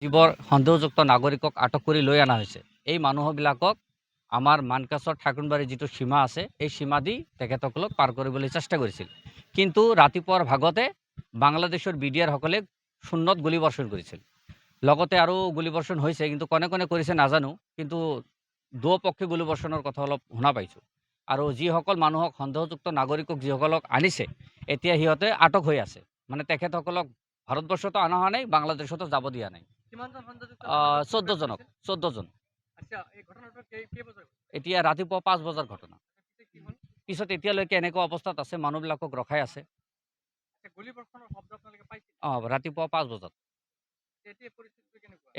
জীৱৰ সন্দেহযুক্ত নাগৰিকক আটক কৰি লৈ অনা হৈছে। এই মানুহবিলাকক আমাৰ মানকাছৰ ঠাকুৰবাৰী যিটো সীমা আছে, এই সীমা দি তেখেতসকলক পাৰ কৰিবলৈ চেষ্টা কৰিছিল। কিন্তু ৰাতিপুৱাৰ ভাগতে বাংলাদেশৰ বিডিআৰসকলে শূন্যত গুলীবৰ্ষণ কৰিছিল। লগতে আৰু গুলীবৰ্ষণ হৈছে, কিন্তু কোনে কোনে কৰিছে নাজানো, কিন্তু দুয়োপক্ষে গুলীবৰ্ষণৰ কথা অলপ শুনা পাইছোঁ। আৰু যিসকল মানুহক সন্দেহযুক্ত নাগৰিকক যিসকলক আনিছে, এতিয়া সিহঁতে আটক হৈ আছে। মানে তেখেতসকলক ভাৰতবৰ্ষতো অনা হোৱা নাই, বাংলাদেশতো যাব দিয়া নাই। 14 জন। এতিয়া ৰাতিপুৱা 5 বজাৰ ঘটনা। পিছত এতিয়ালৈকে এনেকুৱা অৱস্থাত আছে, মানুহবিলাকক ৰখাই আছে। ৰাতিপুৱা 5 বজাত।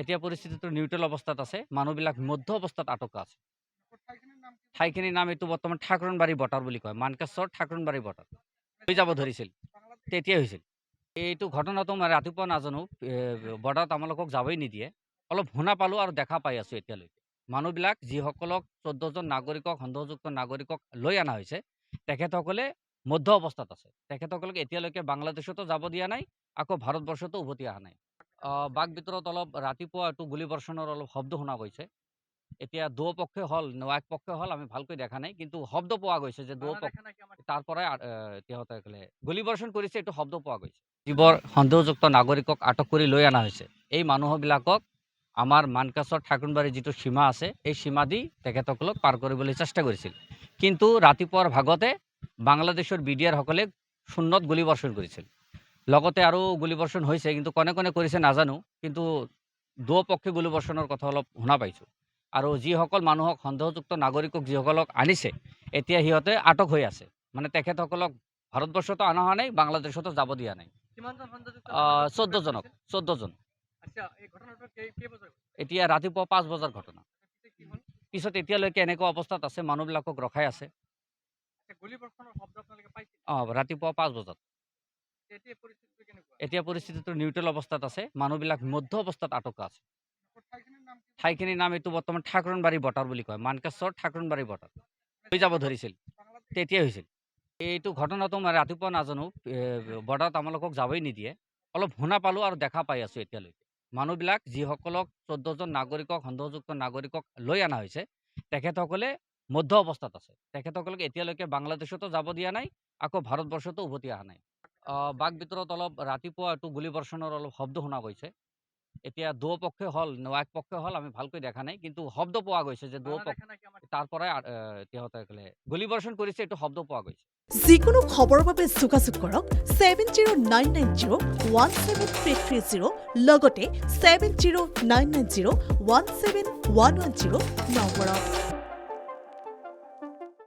এতিয়া পৰিস্থিতিটো নিউট্ৰেল অৱস্থাত আছে, মানুহবিলাক মধ্য অৱস্থাত আটক আছে। ঠাইখিনিৰ নাম এইটো বৰ্তমান ঠাকুৰবাৰী বটাৰ বুলি কয়, মানকাছৰ ঠাকুৰবাৰী বটাৰ। হৈ যাব ধৰিছিল, তেতিয়াই হৈছিল। এইটো ঘটনাটো মই ৰাতিপুৱা নাজানো, বৰ্ডাৰত আমালোকক যাবই নিদিয়ে। অলপ শুনা পালোঁ আৰু দেখা পাই আছোঁ এতিয়ালৈকে। মানুহবিলাক যিসকলক 14 জন নাগৰিকক, সন্দেহযুক্ত নাগৰিকক লৈ অনা হৈছে, তেখেতসকলে মধ্য অৱস্থাত আছে। তেখেতসকলক এতিয়ালৈকে বাংলাদেশতো যাব দিয়া নাই, আকৌ ভাৰতবৰ্ষতো উভতি অহা নাই। বাঘ ভিতৰত অলপ ৰাতিপুৱা এইটো গুলীবৰ্ষণৰ অলপ শব্দ শুনা গৈছে। এতিয়া দুয়োপক্ষে হ'ল, এক পক্ষে হ'ল, আমি ভালকৈ দেখা নাই, কিন্তু শব্দ পোৱা গৈছে যে তাৰ পৰাই তেখেতসকলে গুলীবৰ্ষণ কৰিছে, এইটো শব্দ পোৱা গৈছে। জীৱৰ সন্দেহযুক্ত নাগৰিকক আটক কৰি লৈ অনা হৈছে। এই মানুহবিলাকক আমাৰ মানকাছৰ ঠাকুৰবাৰী যিটো সীমা আছে, এই সীমা দি তেখেতসকলক পাৰ কৰিবলৈ চেষ্টা কৰিছিল। কিন্তু ৰাতিপুৱাৰ ভাগতে বাংলাদেশৰ বিডিআৰসকলে শূন্যত গুলীবৰ্ষণ কৰিছিল। লগতে আৰু গুলীবৰ্ষণ হৈছে, কিন্তু কোনে কোনে কৰিছে নাজানো, কিন্তু দুয়োপক্ষে গুলীবৰ্ষণৰ কথা অলপ শুনা পাইছোঁ। আৰু যিসকল মানুহক সন্দেহযুক্ত নাগৰিকক যিসকলক আনিছে, এতিয়া সিহঁতে আটক হৈ আছে। মানে তেখেতসকলক ভাৰতবৰ্ষতো অনা হোৱা নাই, বাংলাদেশতো যাব দিয়া নাই। 14 জন। এতিয়া ৰাতিপুৱা 5 বজাৰ ঘটনা। পিছত এতিয়ালৈকে এনেকুৱা অৱস্থাত আছে, মানুহবিলাকক ৰখাই আছে। ৰাতিপুৱা 5 বজাত। এতিয়া পৰিস্থিতিটো নিউট্ৰেল অৱস্থাত আছে, মানুহবিলাক মধ্য অৱস্থাত আটক আছে। ঠাইখিনিৰ নাম এইটো বৰ্তমান ঠাকুৰবাৰী বটাৰ বুলি কয়, মানকাছৰ ঠাকুৰবাৰী বটাৰ। হৈ যাব ধৰিছিল, তেতিয়াই হৈছিল। এইটো ঘটনাটো মই ৰাতিপুৱা নাজানো, বৰ্ডাৰত আমালোকক যাবই নিদিয়ে। অলপ শুনা পালোঁ আৰু দেখা পাই আছোঁ এতিয়ালৈকে। মানুহবিলাক যিসকলক 14 জন নাগৰিকক, সন্দেহযুক্ত নাগৰিকক লৈ অনা হৈছে, তেখেতসকলে মধ্য অৱস্থাত আছে। তেখেতসকলক এতিয়ালৈকে বাংলাদেশতো যাব দিয়া নাই, আকৌ ভাৰতবৰ্ষতো উভতি অহা নাই। বাঘ ভিতৰত অলপ ৰাতিপুৱা এইটো গুলীবৰ্ষণৰ অলপ শব্দ শুনা গৈছে। এতিয়া দুয়োপক্ষে হ'ল, এক পক্ষে হ'ল, আমি ভালকৈ দেখা নাই, কিন্তু শব্দ পোৱা গৈছে যে তাৰ পৰাই তেখেতসকলে গুলীবৰ্ষণ কৰিছে, এইটো শব্দ পোৱা গৈছে। যিকোনো খবৰৰ বাবে যোগাযোগ কৰক 7099017330 লগতে 7099017110 নম্বৰত।